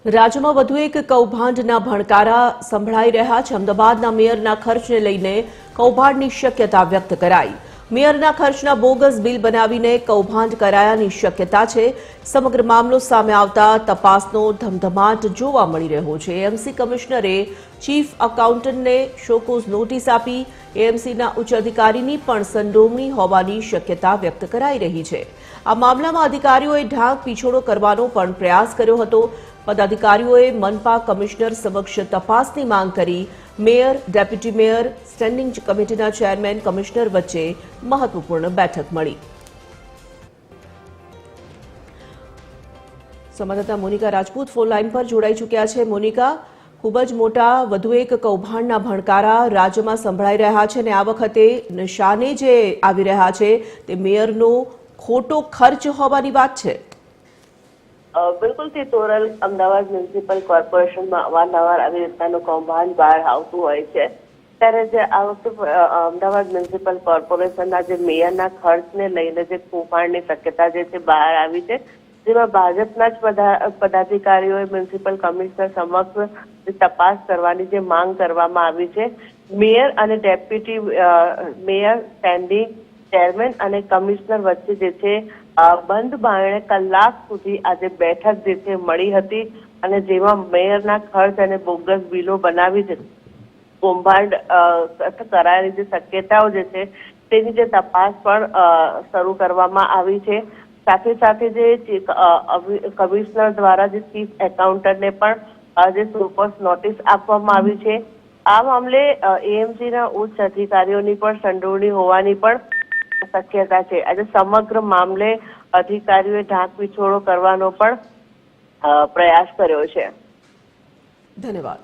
રાજ્યમાં વધુ એક કૌભાંડના ભણકારા સંભળાઈ રહ્યા છે। અમદાવાદના મેયરના ખર્ચને લઈને કૌભાંડની શક્યતા વ્યક્ત કરાઈ। મેયરના ખર્ચના બોગસ બિલ બનાવીને કૌભાંડ કરાયાની શક્યતા છે। સમગ્ર મામલો સામે આવતા તપાસનો ધમધમાટ જોવા મળી રહ્યો છે। એએમસી કમિશનરે ચીફ એકાઉન્ટન્ટને શોકોઝ નોટિસ આપી। એએમસીના ઉચ્ચ અધિકારીની પણ સંડોવણી હોવાની શક્યતા વ્યક્ત કરાઈ રહી છે। આ મામલામાં અધિકારીઓએ ઢાંક પીછોડો કરવાનો પણ પ્રયાસ કર્યો હતો। પદાધિકારીઓએ મનપા કમિશનર સમક્ષ તપાસની માંગ કરી। મેયર, ડેપ્યુટી મેયર, સ્ટેન્ડિંગ કમિટીના ચેરમેન, કમિશનર વચ્ચે મહત્વપૂર્ણ બેઠક મળી। સંવાદદાતા મોનિકા રાજપૂત ફોન લાઈન પર જોડાઈ ચૂક્યા છે। મોનિકા, ખૂબ જ મોટા વધુ એક કૌભાંડના ભણકારા રાજ્યમાં સંભળાઈ રહ્યા છે અને આ વખતે નિશાને જે આવી રહ્યા છે તે મેયરનો ખોટો ખર્ચ હોવાની વાત છે। બિલકુલ તે તોરલ અમદાવાદ મ્યુનિસિપલ કોર્પોરેશનમાં અવારનવાર આવી રીતનાનું કૌભાંડ બહાર આવતું હોય છે। ત્યારે જે આ વખતે અમદાવાદ મ્યુનિસિપલ કોર્પોરેશનના જે મેયરના ખર્ચને લઈને જે કૌભાંડની શક્યતા જે છે બહાર આવી છે, જેમાં ભાજપના જ પદાધિકારીઓએ મ્યુનિસિપલ કમિશનર સમક્ષ તપાસ કરવાની જે માંગ કરવામાં આવી છે। મેયર અને ડેપ્યુટી મેયર, સ્ટેન્ડિંગ ચેરમેન અને કમિશનર વચ્ચે જે છે બંધ બારણે કલાક સુધી આજે બેઠક જે છે મળી હતી અને જેમાં મેયરના ખર્ચ અને બોગસ બિલો બનાવી છે કૌભાંડ કરાયેલી જે શક્યતાઓ જે છે તેની જે તપાસ પણ શરૂ કરવામાં આવી છે। સાથે સાથે જે કમિશનર દ્વારા જે ચીફ એકાઉન્ટન્ટને પણ જે શોકોઝ નોટિસ આપવામાં આવી છે। આ મામલે એએમસીના ઉચ્ચ અધિકારીઓની પણ સંડોવણી હોવાની પણ શક્યતા છે। આજે સમગ્ર મામલે અધિકારીઓએ ઢાંક પીછોડો કરવાનો પણ પ્રયાસ કર્યો છે। ધન્યવાદ।